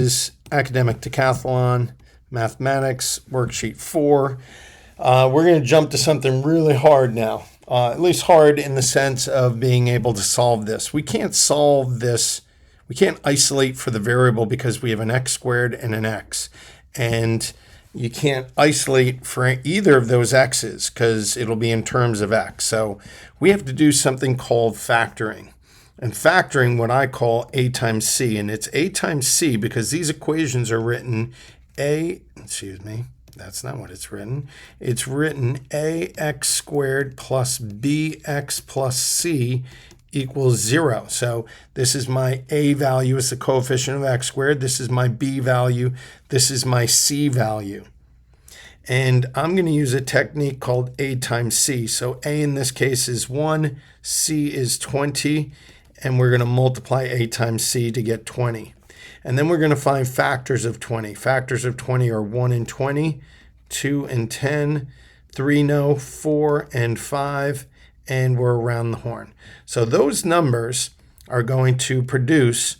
is Academic Decathlon, Mathematics Worksheet 4. We're going to jump to something really hard now, at least hard in the sense of being able to solve this. We can't solve this. We can't isolate for the variable because we have an x squared and an x. And you can't isolate for either of those x's because it'll be in terms of x. So we have to do something called factoring. And factoring what I call a times c. And it's a times c because these equations are written that's not what it's written. It's written ax squared plus bx plus c equals 0. So this is my a value, is the coefficient of x squared. This is my b value. This is my c value. And I'm going to use a technique called a times c. So a in this case is 1, c is 20, and we're going to multiply a times c to get 20. And then we're going to find factors of 20. Factors of 20 are 1 and 20, 2 and 10, 3 no, 4 and 5, and we're around the horn. So those numbers are going to produce,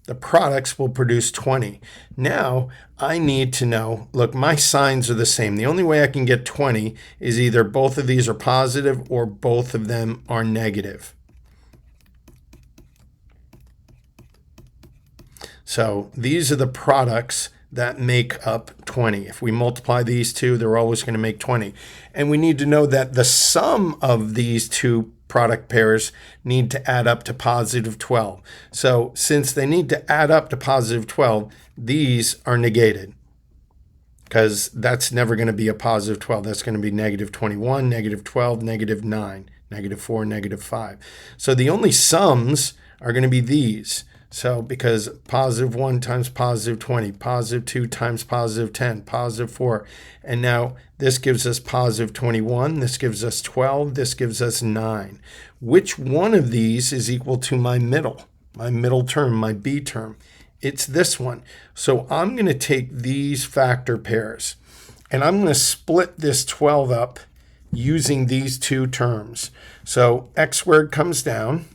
the products will produce 20. Now I need to know, look, my signs are the same. The only way I can get 20 is either both of these are positive or both of them are negative. So these are the products that make up 20. If we multiply these two, they're always going to make 20. And we need to know that the sum of these two product pairs need to add up to positive 12. So since they need to add up to positive 12, these are negated because that's never going to be a positive 12. That's going to be negative 21, negative 12, negative 9, negative 4, negative 5. So the only sums are going to be these. So because positive 1 times positive 20, positive 2 times positive 10, positive 4. And now this gives us positive 21. This gives us 12. This gives us 9. Which one of these is equal to my middle term, my b term? It's this one. So I'm going to take these factor pairs, and I'm going to split this 12 up using these two terms. So x squared comes down.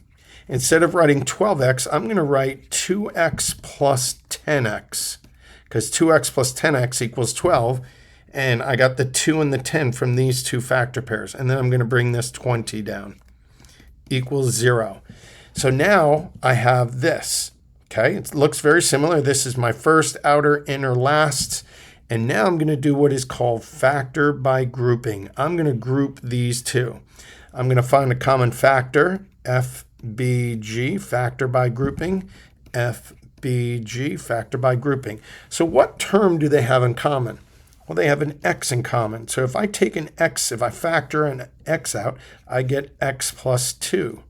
Instead of writing 12x, I'm going to write 2x plus 10x because 2x plus 10x equals 12. And I got the 2 and the 10 from these two factor pairs. And then I'm going to bring this 20 down equals 0. So now I have this. Okay, it looks very similar. This is my first, outer, inner, last. And now I'm going to do what is called factor by grouping. I'm going to group these two. I'm going to find a common factor, FBG, factor by grouping, FBG, factor by grouping. So what term do they have in common? Well, they have an x in common. So if I take an x, if I factor an x out, I get x plus 2.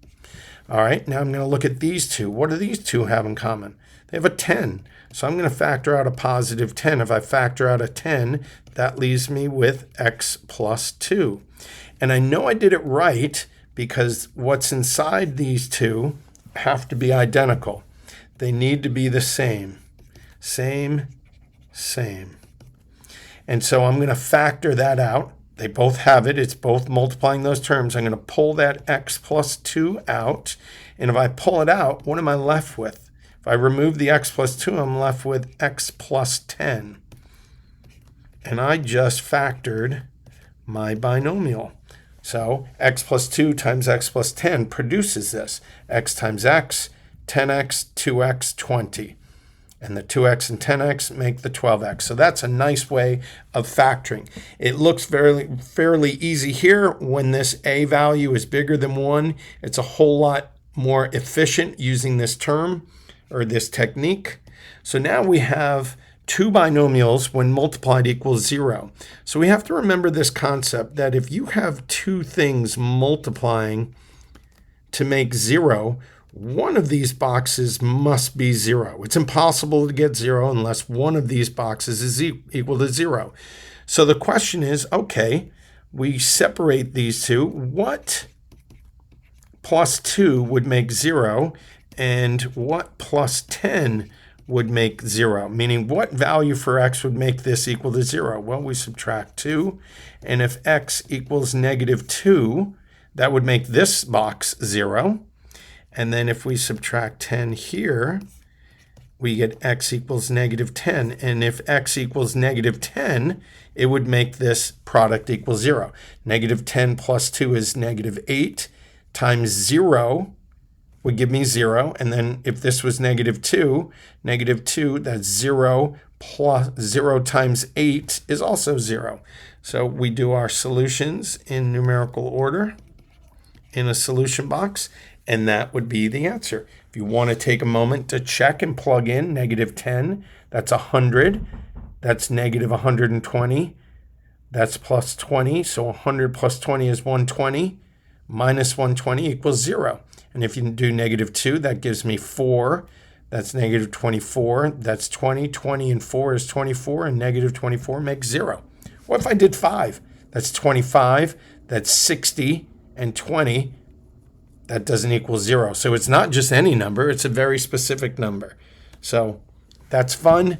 All right, now I'm going to look at these two. What do these two have in common? They have a 10. So I'm going to factor out a positive 10. If I factor out a 10, that leaves me with x plus 2. And I know I did it right because what's inside these two have to be identical. They need to be the same. Same. And so I'm going to factor that out. They both have it. It's both multiplying those terms. I'm going to pull that x plus 2 out. And if I pull it out, what am I left with? If I remove the x plus 2, I'm left with x plus 10. And I just factored my binomial. So x plus 2 times x plus 10 produces this. X times x, 10x, 2x, 20. And the 2x and 10x make the 12x. So that's a nice way of factoring. It looks fairly easy here. When this a value is bigger than 1, it's a whole lot more efficient using this term or this technique. So now we have two binomials when multiplied equals 0. So we have to remember this concept that if you have two things multiplying to make 0, one of these boxes must be 0. It's impossible to get 0 unless one of these boxes is equal to 0. So the question is, okay, we separate these two. What plus 2 would make 0, and what plus 10 would make 0? Meaning, what value for x would make this equal to 0? Well, we subtract 2. And if x equals negative 2, that would make this box 0. And then if we subtract 10 here, we get x equals negative 10. And if x equals negative 10, it would make this product equal 0. Negative 10 plus 2 is negative 8 times 0 would give me 0. And then if this was negative 2, that's 0 plus 0 times 8 is also 0. So we do our solutions in numerical order in a solution box, and that would be the answer. If you want to take a moment to check and plug in negative 10, that's 100. That's negative 120. That's plus 20. So 100 plus 20 is 120. Minus 120 equals 0. And if you do negative 2, that gives me 4. That's negative 24. That's 20. 20 and 4 is 24. And negative 24 makes 0. What if I did 5? That's 25. That's 60. And 20. That doesn't equal 0. So it's not just any number. It's a very specific number. So that's fun.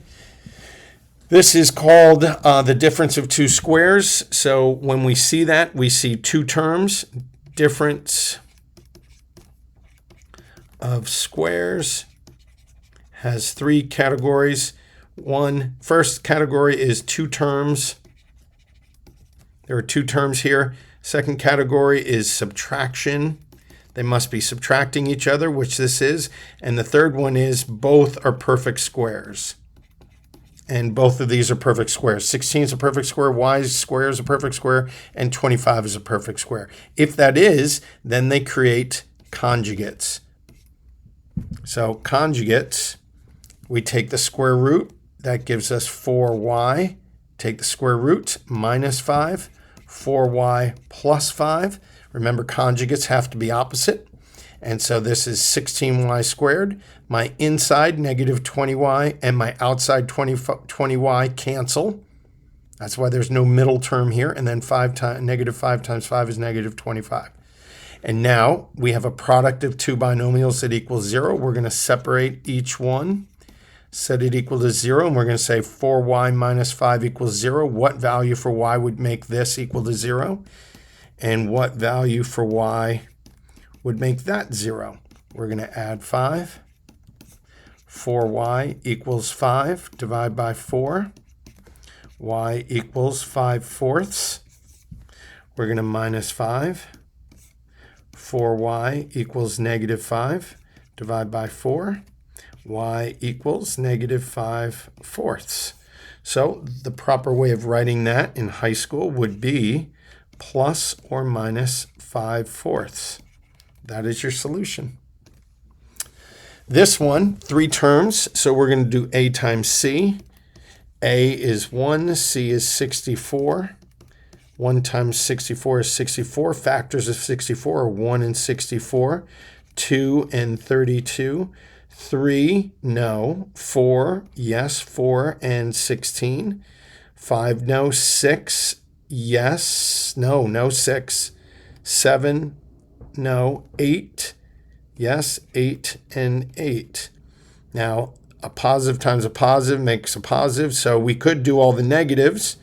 This is called the difference of two squares. So when we see that, we see two terms. Difference of squares has three categories. First category is two terms. There are two terms here. Second category is subtraction. They must be subtracting each other, which this is. And the third one is both are perfect squares. And both of these are perfect squares. 16 is a perfect square, y square is a perfect square, and 25 is a perfect square. If that is, then they create conjugates. So conjugates, we take the square root. That gives us 4y. Take the square root, minus 5. 4y plus 5. Remember, conjugates have to be opposite. And so this is 16y squared. My inside, negative 20y, and my outside, 20y cancel. That's why there's no middle term here. And then negative 5 times 5 is negative 25. And now we have a product of two binomials that equals 0. We're going to separate each one, set it equal to 0, and we're going to say 4y minus 5 equals 0. What value for y would make this equal to 0? And what value for y would make that 0? We're going to add 5. 4y equals 5. Divide by 4. Y equals 5/4. We're going to minus 5. 4y equals negative 5. Divide by 4. Y equals negative 5/4. So the proper way of writing that in high school would be plus or minus 5/4. That is your solution. This one, three terms, so we're going to do a times c. A is 1, c is 64. 1 times 64 is 64. Factors of 64 are 1 and 64. 2 and 32. 3, no. 4, yes. 4 and 16. 5, no. 6, yes. No 6. 7, no. 8, yes. 8 and 8. Now, a positive times a positive makes a positive, so we could do all the negatives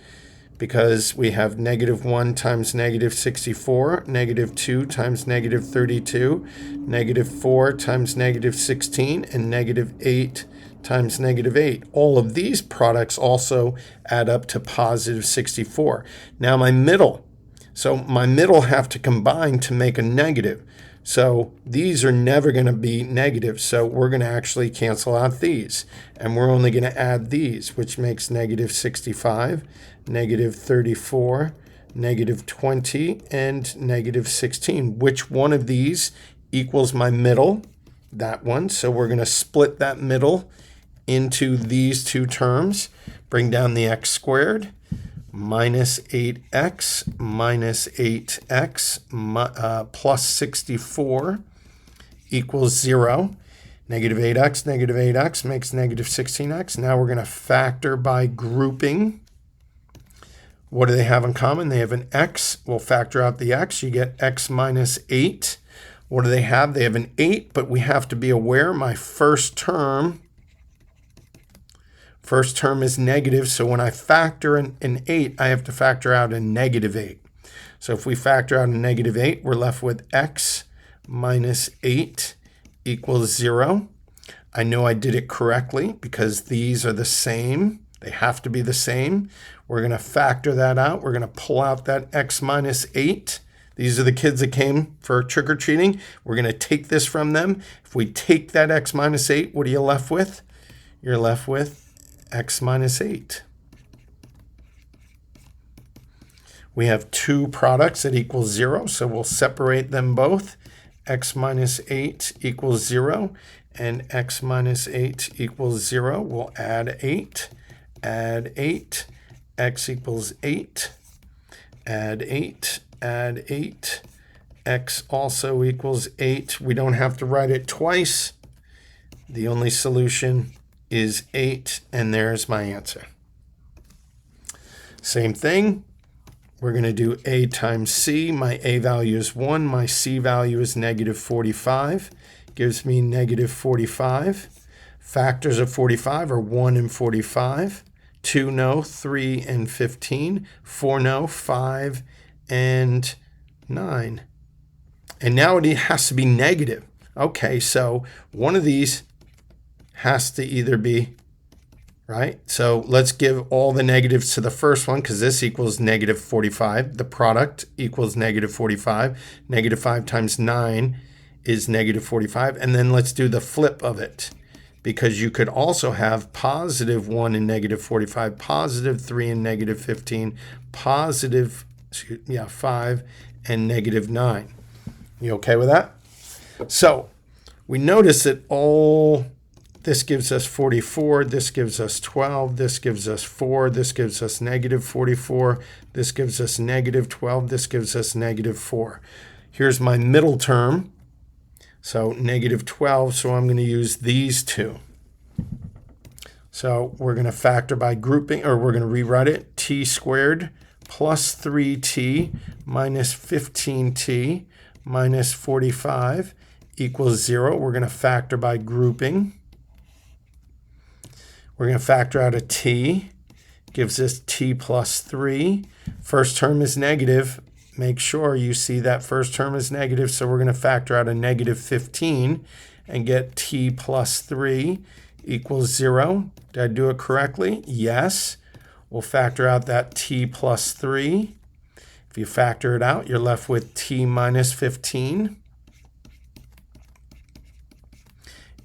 because we have negative 1 times negative 64, negative 2 times negative 32, negative 4 times negative 16, and negative 8 times negative 8. All of these products also add up to positive 64. Now my middle. So my middle have to combine to make a negative. So these are never going to be negative. So we're going to actually cancel out these. And we're only going to add these, which makes negative 65, negative 34, negative 20, and negative 16. Which one of these equals my middle? That one. So we're going to split that middle into these two terms. Bring down the x squared. Minus 8x minus 8x plus 64 equals 0. Negative 8x makes negative 16x. Now we're going to factor by grouping. What do they have in common? They have an x. We'll factor out the x. You get x minus 8. What do they have? They have an 8, but we have to be aware my first term is negative, so when I factor an 8, I have to factor out a negative 8. So if we factor out a negative 8, we're left with x minus 8 equals 0. I know I did it correctly because these are the same. They have to be the same. We're going to factor that out. We're going to pull out that x minus 8. These are the kids that came for trick-or-treating. We're going to take this from them. If we take that x minus 8, what are you left with? You're left with x minus 8. We have two products that equal 0, so we'll separate them both. X minus 8 equals 0, and x minus 8 equals 0. We'll add 8, add 8, x equals 8, add 8, add 8, x also equals 8. We don't have to write it twice. The only solution is 8, and there's my answer. Same thing. We're going to do a times c. My a value is 1. My c value is negative 45. Gives me negative 45. Factors of 45 are 1 and 45. 2 no, 3 and 15. 4 no, 5 and 9. And now it has to be negative. Okay, so one of these has to either be, right? So let's give all the negatives to the first one because this equals negative 45. The product equals negative 45. Negative 5 times 9 is negative 45. And then let's do the flip of it because you could also have positive 1 and negative 45, positive 3 and negative 15, positive 5 and negative 9. You okay with that? So we notice that all this gives us 44, this gives us 12, this gives us 4, this gives us negative 44, this gives us negative 12, this gives us negative 4. Here's my middle term, so negative 12, so I'm going to use these two. So we're going to factor by grouping, or we're going to rewrite it, t squared plus 3t minus 15t minus 45 equals 0. We're going to factor by grouping. We're going to factor out a t, gives us t plus 3. First term is negative. Make sure you see that first term is negative, so we're going to factor out a negative 15 and get t plus 3 equals 0. Did I do it correctly? Yes. We'll factor out that t plus 3. If you factor it out, you're left with t minus 15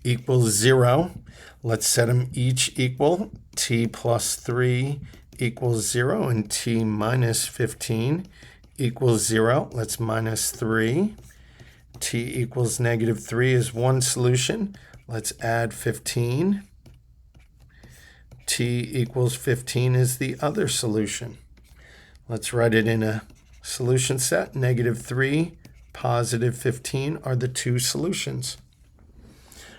equals 0. Let's set them each equal. T plus 3 equals 0 and t minus 15 equals 0. Let's minus 3. T equals negative 3 is one solution. Let's add 15. T equals 15 is the other solution. Let's write it in a solution set. Negative 3, positive 15 are the two solutions.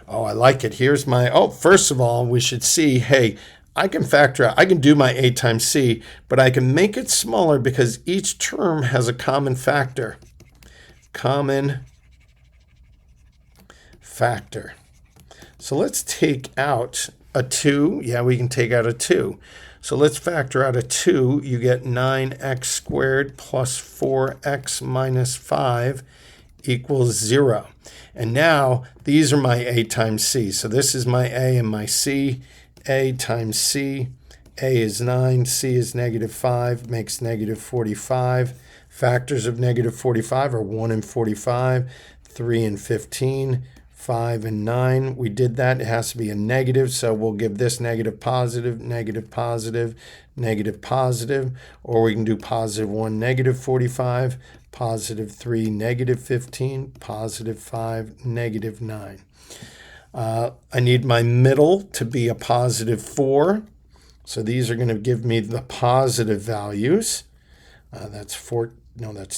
Oh, I like it. Here's my, first of all, we should see, hey, I can factor out, I can do my a times c, but I can make it smaller because each term has a common factor. Common factor. So let's take out a 2. Yeah, we can take out a 2. So let's factor out a 2. You get 9x squared plus 4x minus 5 equals 0. And now these are my a times c. So this is my a and my c. A times c. A is 9, c is negative 5, makes negative 45. Factors of negative 45 are 1 and 45, 3 and 15, 5 and 9. We did that. It has to be a negative, so we'll give this negative positive, negative positive, negative positive, or we can do positive 1, negative 45, positive 3, negative 15, positive 5, negative 9. I need my middle to be a positive 4. So these are going to give me the positive values. That's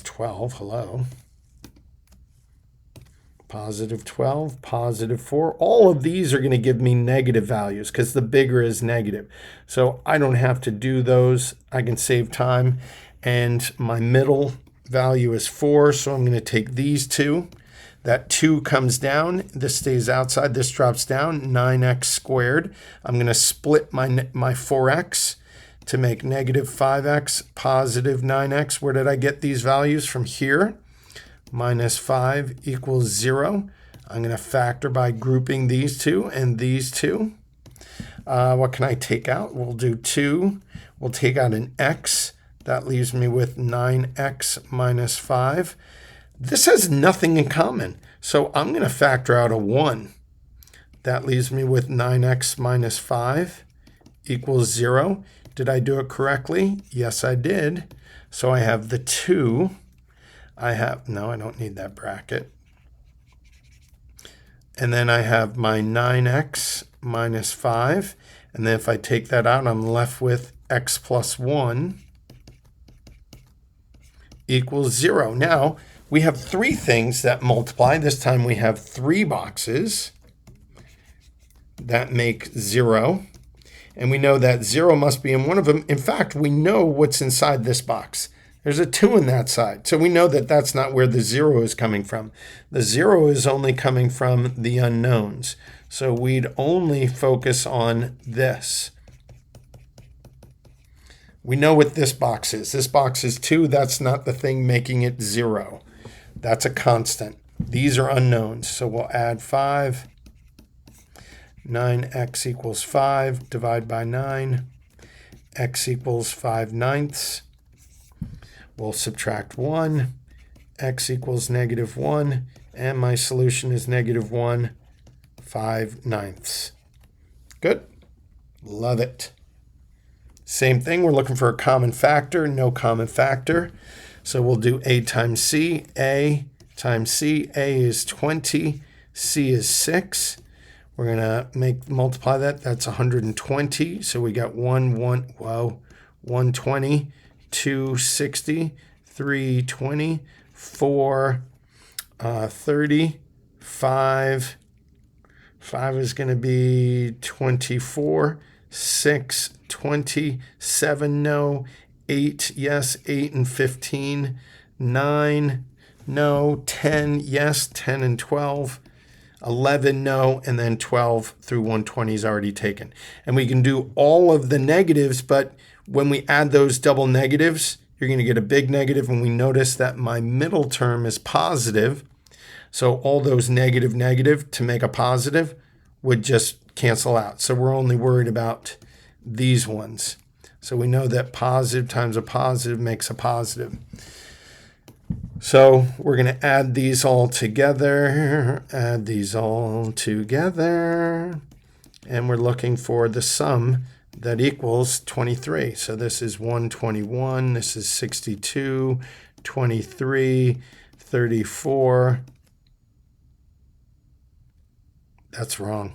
12. Hello. Positive 12, positive 4. All of these are going to give me negative values because the bigger is negative. So I don't have to do those. I can save time. And my middle value is 4, so I'm going to take these two. That 2 comes down. This stays outside. This drops down. 9x squared. I'm going to split my 4x to make negative 5x, positive 9x. Where did I get these values? From here. Minus 5 equals 0. I'm going to factor by grouping these two and these two. What can I take out? We'll do 2. We'll take out an x. That leaves me with 9x minus 5. This has nothing in common, so I'm going to factor out a 1. That leaves me with 9x minus 5 equals 0. Did I do it correctly? Yes, I did. So I have the 2. No, I don't need that bracket. And then I have my 9x minus 5. And then if I take that out, I'm left with x plus 1 equals 0. Now, we have 3 things that multiply. This time we have 3 boxes that make 0. And we know that 0 must be in one of them. In fact, we know what's inside this box. There's a 2 in that side. So we know that that's not where the 0 is coming from. The 0 is only coming from the unknowns. So we'd only focus on this. We know what this box is. This box is 2. That's not the thing making it 0. That's a constant. These are unknowns. So we'll add 5. 9x equals 5. Divide by 9. X equals 5/9. We'll subtract 1. X equals -1. And my solution is -1 5/9. Good. Love it. Same thing. We're looking for a common factor. No common factor. So we'll do A times C. A times C. A is 20. C is 6. We're going to multiply that. That's 120. So we got 120, 260, 320, 4, 30, 5. 5 is going to be 24, 6, 20, 7, no, 8, yes, 8 and 15, 9, no, 10, yes, 10 and 12, 11, no, and then 12 through 120 is already taken. And we can do all of the negatives, but when we add those double negatives, you're going to get a big negative, and we notice that my middle term is positive. So all those negative to make a positive would just cancel out. So we're only worried about these ones. So we know that positive times a positive makes a positive. So we're going to add these all together, and we're looking for the sum that equals 23. So this is 121, this is 62, 23, 34. That's wrong.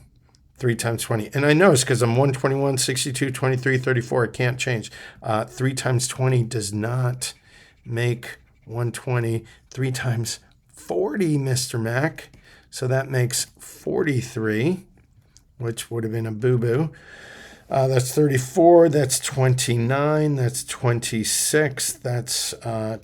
3 times 20. And I notice because I'm 121, 62, 23, 34, it can't change. 3 times 20 does not make 120. 3 times 40, Mr. Mac. So that makes 43, which would have been a boo-boo. That's 34, that's 29, that's 26, that's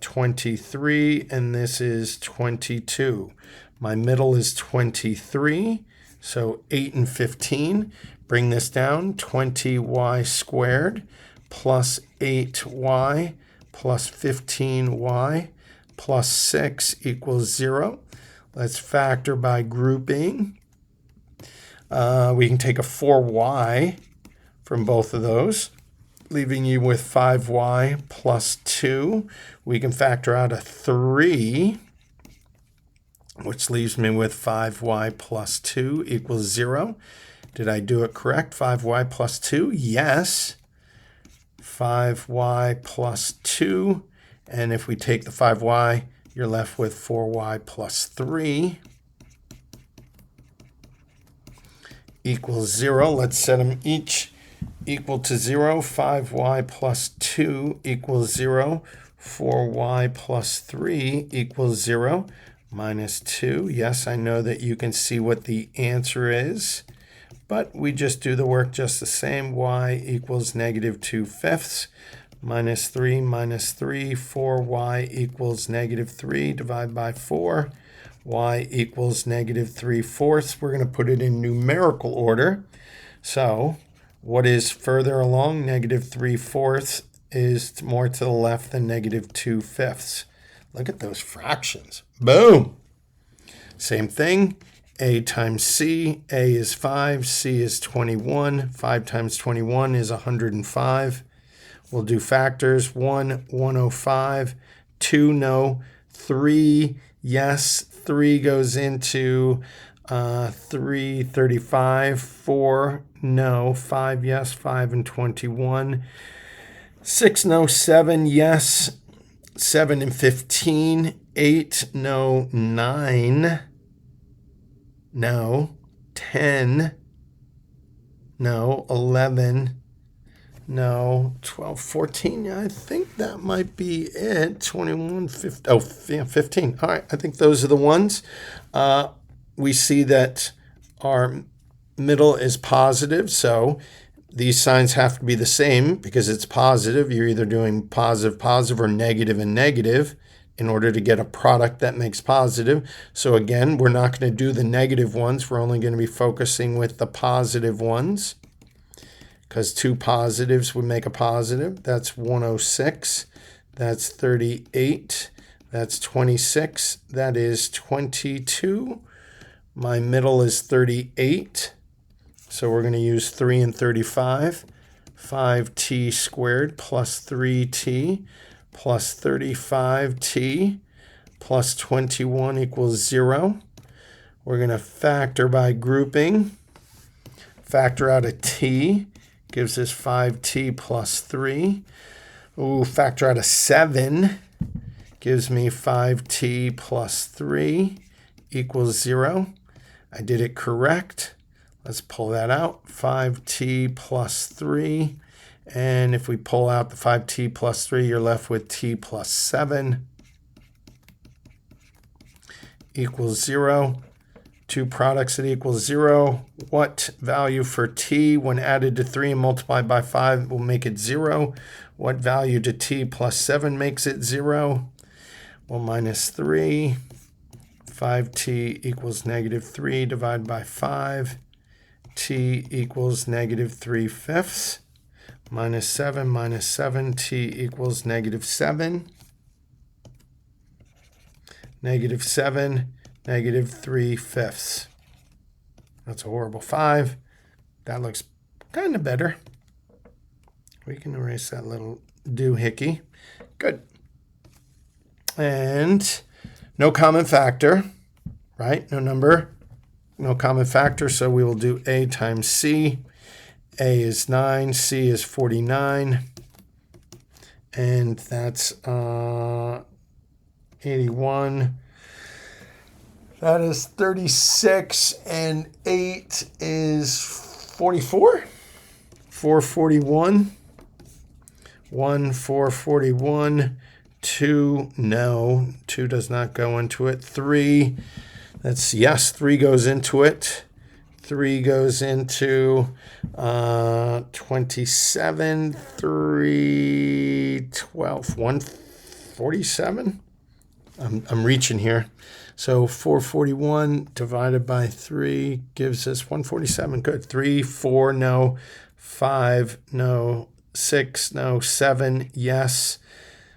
23, and this is 22. My middle is 23, so 8 and 15. Bring this down, 20y squared plus 8y plus 15y plus 6 equals 0. Let's factor by grouping. We can take a 4y from both of those, leaving you with 5y plus 2. We can factor out a 3, which leaves me with 5y plus 2 equals 0. Did I do it correct? 5y plus 2? Yes. 5y plus 2. And if we take the 5y, you're left with 4y plus 3 equals 0. Let's set them each equal to 0. 5y plus 2 equals 0. 4y plus 3 equals 0. Minus 2. Yes, I know that you can see what the answer is, but we just do the work just the same. Y equals -2/5. Minus 3, 4y equals -3. Divide by 4. Y equals -3/4. We're going to put it in numerical order. So what is further along? -3/4 is more to the left than -2/5. Look at those fractions. Boom. Same thing. A times C. A is 5, C is 21. 5 times 21 is 105. We'll do factors. 1, 105. 2, no. 3, yes. 3 goes into 335. 4, no. 5, yes. 5 and 21. 6, no. 7, yes. 7 and 15. 8, no. 9, no. 10, no. 11, no. 12, 14. Yeah, I think that might be it. 21, 15. Oh, yeah, 15. All right. I think those are the ones. We see that our middle is positive. So these signs have to be the same because it's positive. You're either doing positive, positive, or negative and negative in order to get a product that makes positive. So again, we're not going to do the negative ones. We're only going to be focusing with the positive ones because 2 positives would make a positive. That's 106. That's 38. That's 26. That is 22. My middle is 38. So we're going to use 3 and 35. 5t squared plus 3t plus 35t plus 21 equals 0. We're going to factor by grouping. Factor out a t gives us 5t plus 3. Ooh, factor out a 7 gives me 5t plus 3 equals 0. I did it correct. Let's pull that out. 5t plus 3. And if we pull out the 5t plus 3, you're left with t plus 7 equals 0. 2 products that equals 0. What value for t when added to 3 and multiplied by 5 will make it 0? What value to t plus 7 makes it 0? Well, minus 3. 5t equals negative 3 divided by 5. T equals negative 3/5. Minus 7, t equals negative 7. Negative 7, negative 3/5. That's a horrible 5. That looks kind of better. We can erase that little doohickey. Good. And no common factor, right? No number, no common factor, so we will do A times C. A is 9, C is 49, and that's 81. That is 36, and 8 is 44. 441. 1, 441. 2, no. 2 does not go into it. 3, that's yes, 3 goes into it. 3 goes into 27, 3, 12, 147. I'm reaching here. So 441 divided by 3 gives us 147. Good. 3, 4, no. 5, no. 6, no. 7, yes.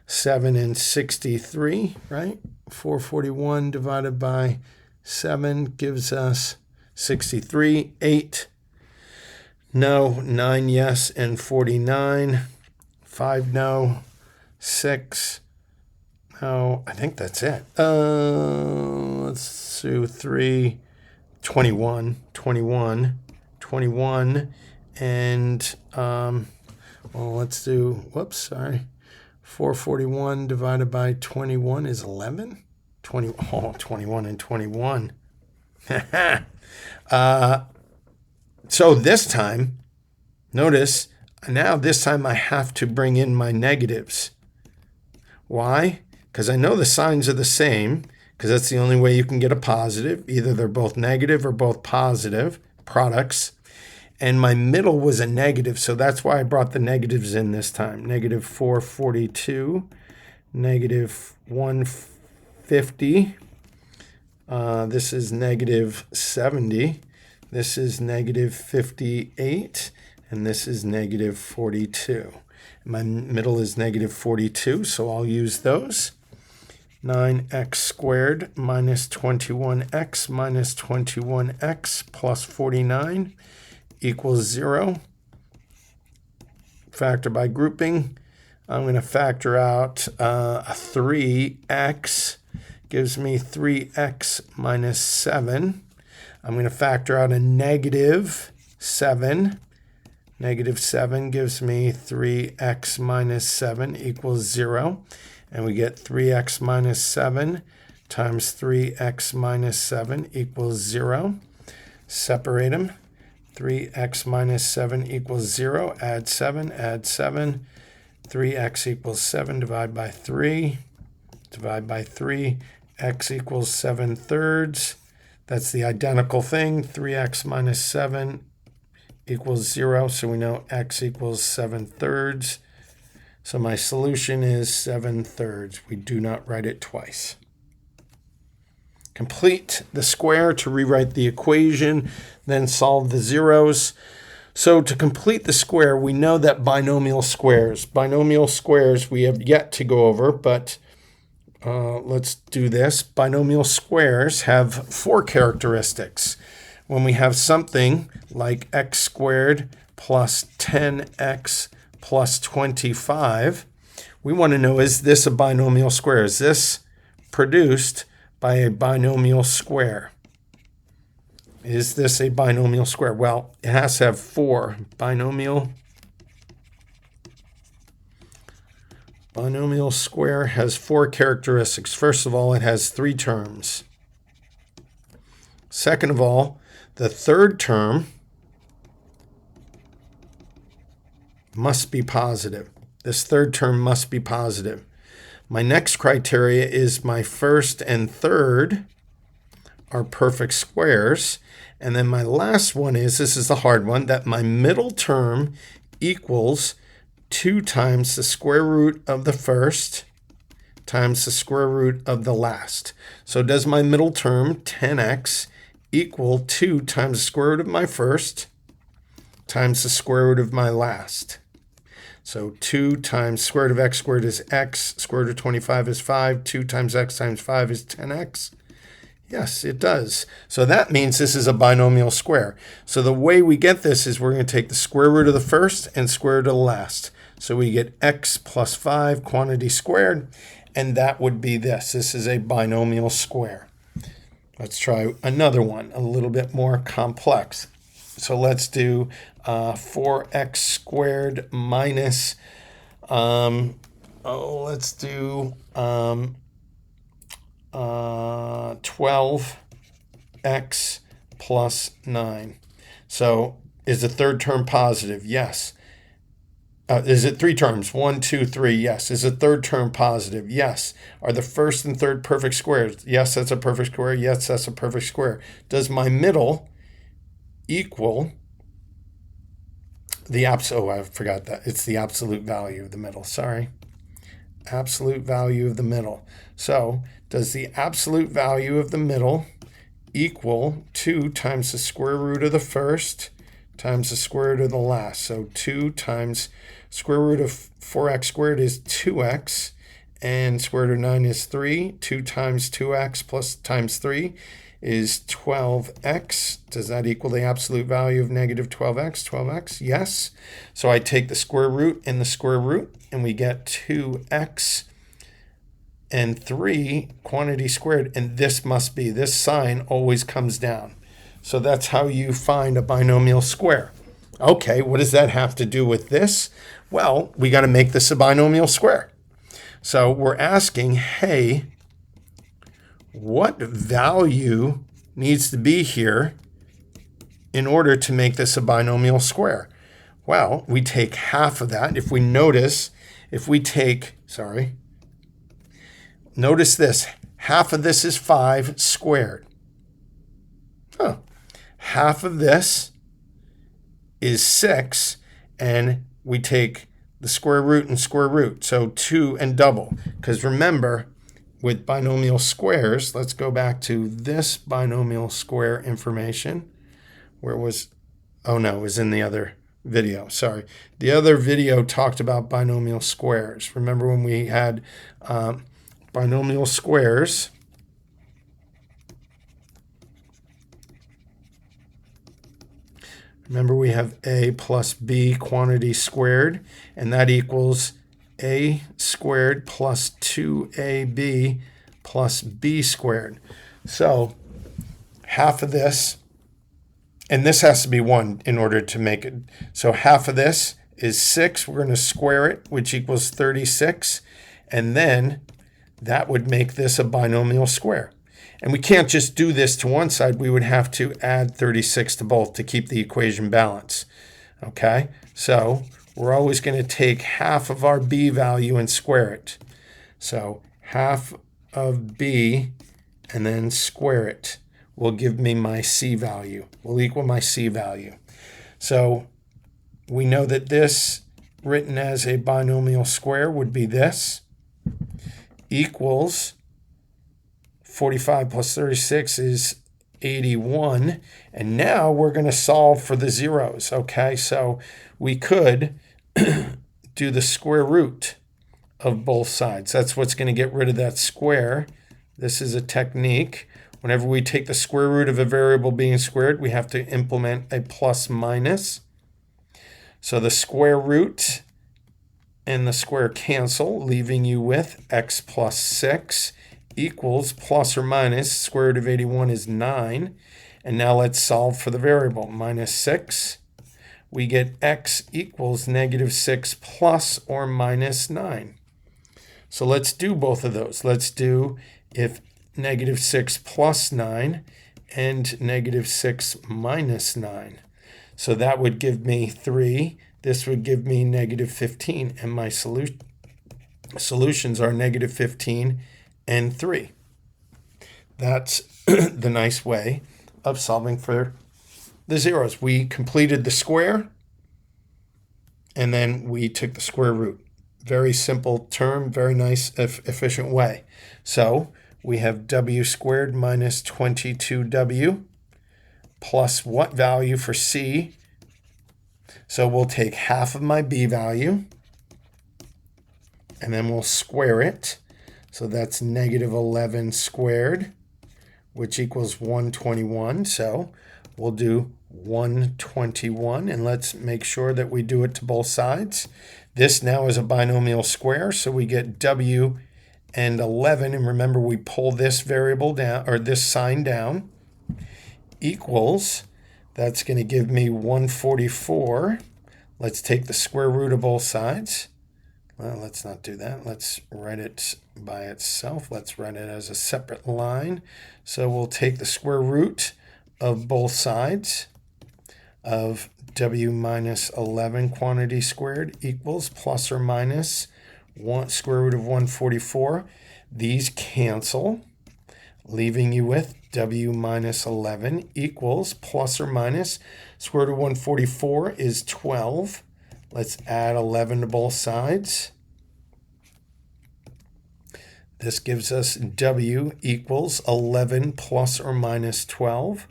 7 and 63, right? 441 divided by 7 gives us 63. 8, no. 9, yes, and 49. 5, no. 6, no. I think that's it. Let's do 3, 21, 21, 21, and well, let's do, whoops, sorry. 441 divided by 21 is 11. 21 and 21. So this time, notice, now this time I have to bring in my negatives. Why? Because I know the signs are the same, because that's the only way you can get a positive. Either they're both negative or both positive products. And my middle was a negative, so that's why I brought the negatives in this time. Negative 442, negative 150. This is negative 70. This is negative 58. And this is negative 42. My middle is negative 42, so I'll use those. 9x squared minus 21x minus 21x plus 49 equals 0. Factor by grouping. I'm going to factor out 3x gives me 3x minus 7. I'm going to factor out a negative 7. Negative 7 gives me 3x minus 7 equals 0. And we get 3x minus 7 times 3x minus 7 equals 0. Separate them. 3x minus 7 equals 0. Add 7, add 7. 3x equals 7, divide by 3. Divide by 3. X equals 7/3. That's the identical thing. 3x minus 7 equals 0. So we know x equals 7/3. So my solution is 7/3. We do not write it twice. Complete the square to rewrite the equation, then solve the zeros. So to complete the square, we know that binomial squares we have yet to go over, but let's do this. Binomial squares have 4 characteristics. When we have something like x squared plus 10x plus 25, we want to know, is this a binomial square? Is this produced by a binomial square? Is this a binomial square? Well, it has to have 4. Binomial square has 4 characteristics. First of all, it has 3 terms. Second of all, the third term must be positive. This third term must be positive. My next criteria is my first and third are perfect squares. And then my last one is, this is the hard one, that my middle term equals 2 times the square root of the first times the square root of the last. So does my middle term, 10x, equal 2 times the square root of my first times the square root of my last? So 2 times square root of x squared is x, square root of 25 is 5, 2 times x times 5 is 10x. Yes, it does. So that means this is a binomial square. So the way we get this is we're going to take the square root of the first and square root of the last. So we get x plus 5 quantity squared, and that would be this. This is a binomial square. Let's try another one, a little bit more complex. So let's do 4x squared minus, let's do 12x plus 9. So is the third term positive? Yes. Is it 3 terms? 1, 2, 3. Yes. Is the third term positive? Yes. Are the first and third perfect squares? Yes, that's a perfect square. Yes, that's a perfect square. Does my middle equal the absolute? Oh, I forgot that. It's the absolute value of the middle. Sorry. Absolute value of the middle. So does the absolute value of the middle equal 2 times the square root of the first times the square root of the last? So 2 times square root of 4x squared is 2x, and square root of 9 is 3. 2 times 2x plus times 3 is 12x. Does that equal the absolute value of negative 12x? 12x, yes. So I take the square root and the square root, and we get 2x and 3 quantity squared, and this must be, this sign always comes down. So that's how you find a binomial square. Okay, what does that have to do with this? Well, we got to make this a binomial square. So we're asking, hey, what value needs to be here in order to make this a binomial square? Well, we take half of that. If we notice, if we take, notice this, half of this is 5 squared. Half of this is 6, and we take the square root and square root, so 2 and double. Because remember, with binomial squares, let's go back to this binomial square information. Where was, oh no, it was in the other video, sorry. The other video talked about binomial squares. Remember when we had binomial squares. Remember, we have a plus b quantity squared, and that equals a squared plus 2ab plus b squared. So half of this, and this has to be 1 in order to make it. So half of this is 6. We're going to square it, which equals 36. And then that would make this a binomial square. And we can't just do this to one side. We would have to add 36 to both to keep the equation balanced. Okay? So we're always going to take half of our b value and square it. So half of b and then square it will give me my c value, will equal my c value. So we know that this, written as a binomial square, would be this, equals 45 plus 36 is 81. And now we're going to solve for the zeros, okay? So we could do the square root of both sides. That's what's going to get rid of that square. This is a technique. Whenever we take the square root of a variable being squared, we have to implement a plus minus. So the square root and the square cancel, leaving you with x plus 6 equals plus or minus square root of 81 is 9. And now let's solve for the variable. Minus 6. We get x equals negative 6 plus or minus 9. So let's do both of those. Let's do if negative 6 plus 9 and negative 6 minus 9. So that would give me 3. This would give me negative 15. And my solutions are negative 15 and 3. That's the nice way of solving for the zeros. We completed the square, and then we took the square root. Very simple term, very nice, efficient way. So we have w squared minus 22w plus what value for c? So we'll take half of my b value, and then we'll square it. So that's negative 11 squared, which equals 121. So we'll do 121, and let's make sure that we do it to both sides. This now is a binomial square, so we get w and 11, and remember we pull this variable down, or this sign down, equals, that's going to give me 144. Let's take the square root of both sides. Well, let's not do that. Let's write it by itself. Let's write it as a separate line. So we'll take the square root of both sides of w minus 11 quantity squared equals plus or minus square root of 144. These cancel, leaving you with w minus 11 equals plus or minus square root of 144 is 12. Let's add 11 to both sides. This gives us w equals 11 plus or minus 12.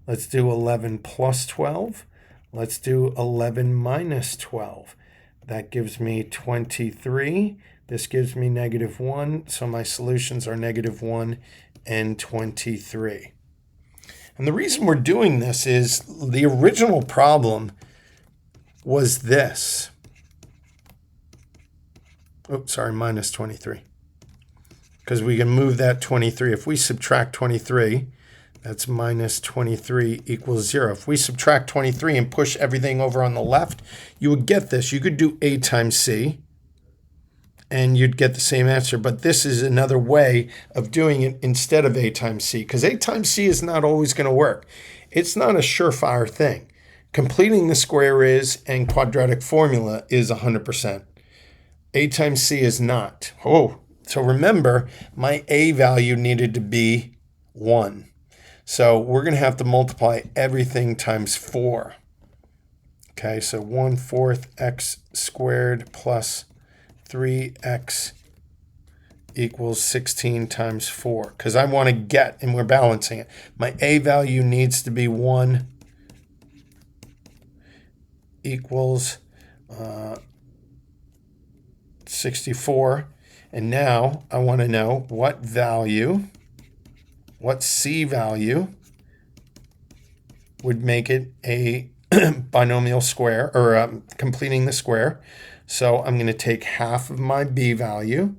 Let's do 11 plus 12. Let's do 11 minus 12. That gives me 23. This gives me negative 1. So my solutions are negative 1 and 23. And the reason we're doing this is the original problem was this. Oops, sorry, minus 23. Because we can move that 23. If we subtract 23, that's minus 23 equals 0. If we subtract 23 and push everything over on the left, you would get this. You could do a times c, and you'd get the same answer. But this is another way of doing it instead of a times c, because a times c is not always going to work. It's not a surefire thing. Completing the square is, and quadratic formula is 100%. A times c is not. Oh, so remember, my a value needed to be 1. So we're going to have to multiply everything times 4. Okay, so 1/4 x squared plus 3x equals 16 times 4. Because I want to get, and we're balancing it. My a value needs to be 1 equals 64. And now I want to know what value, what C value would make it a binomial square, or completing the square. So I'm going to take half of my B value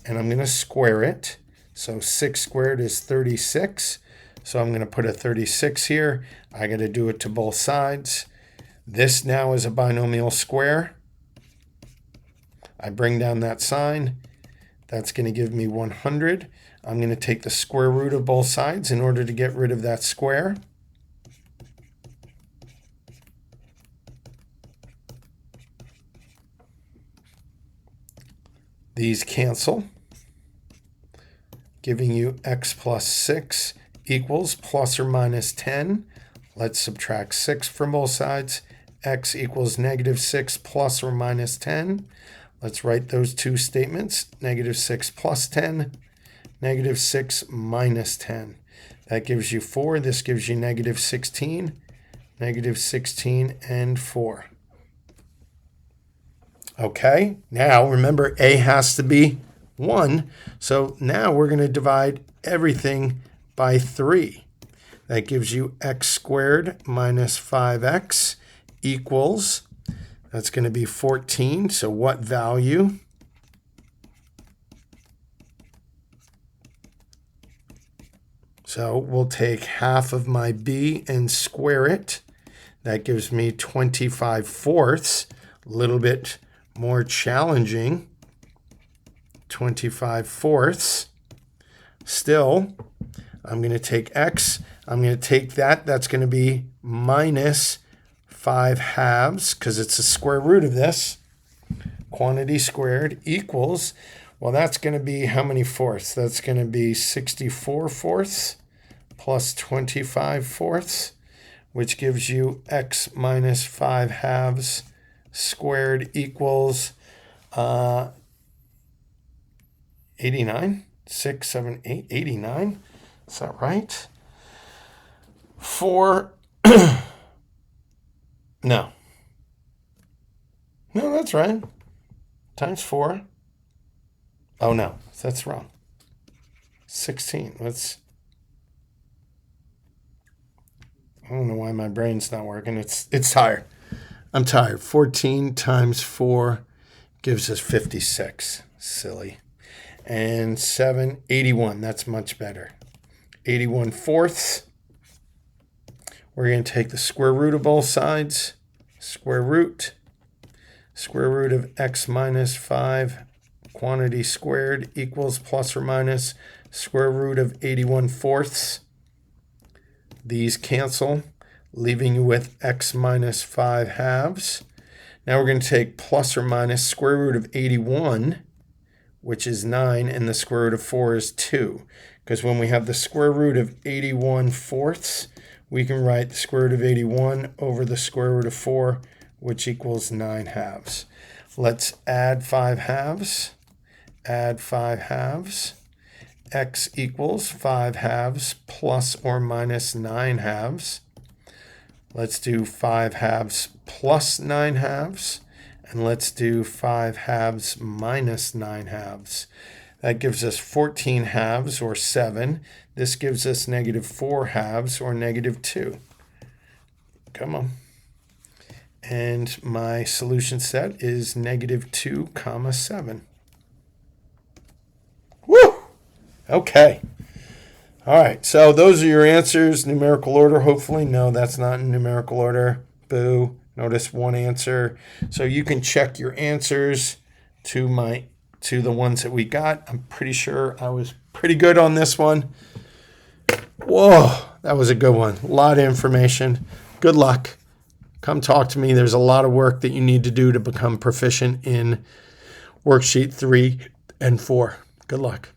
and I'm going to square it. So 6 squared is 36. So I'm going to put a 36 here. I got to do it to both sides. This now is a binomial square. I bring down that sign. That's going to give me 100. I'm going to take the square root of both sides in order to get rid of that square. These cancel, giving you x plus 6 equals plus or minus 10. Let's subtract 6 from both sides. X equals negative 6 plus or minus 10. Let's write those two statements. Negative 6 plus 10, negative 6 minus 10. That gives you 4. This gives you negative 16, negative 16 and 4. Okay, now remember A has to be 1. So now we're going to divide everything by 3. That gives you x squared minus 5x equals, that's going to be 14. So what value? So we'll take half of my b and square it. That gives me 25 fourths, a little bit more challenging. 25 fourths. Still, I'm going to take x. I'm going to take that. That's going to be minus 5 halves because it's the square root of this. Quantity squared equals, well, that's going to be how many fourths? That's going to be 64 fourths plus 25 fourths, which gives you x minus 5 halves squared equals 89. 6, 7, 8, 89. Is that right? 4. No. No, that's right. Times 4. Oh, no, that's wrong. 16. I don't know why my brain's not working. It's tired. I'm tired. 14 times 4 gives us 56. Silly. And 7, 81. That's much better. 81 fourths. We're going to take the square root of both sides. Square root of x minus 5 quantity squared equals plus or minus square root of 81 fourths. These cancel, leaving you with x minus 5 halves. Now we're going to take plus or minus square root of 81, which is 9, and the square root of 4 is 2. Because when we have the square root of 81 fourths, we can write the square root of 81 over the square root of 4, which equals 9 halves. Let's add 5 halves. Add 5 halves. X equals 5 halves plus or minus 9 halves. Let's do 5 halves plus 9 halves. And let's do 5 halves minus 9 halves. That gives us 14 halves, or 7. This gives us negative 4 halves, or negative 2. Come on. And my solution set is negative 2, 7. Woo! Okay. All right, so those are your answers. Numerical order, hopefully. No, that's not in numerical order. Boo. Notice one answer. So you can check your answers to the ones that we got. I'm pretty sure I was pretty good on this one. Whoa, that was a good one. A lot of information. Good luck. Come talk to me. There's a lot of work that you need to do to become proficient in worksheet 3 and 4. Good luck.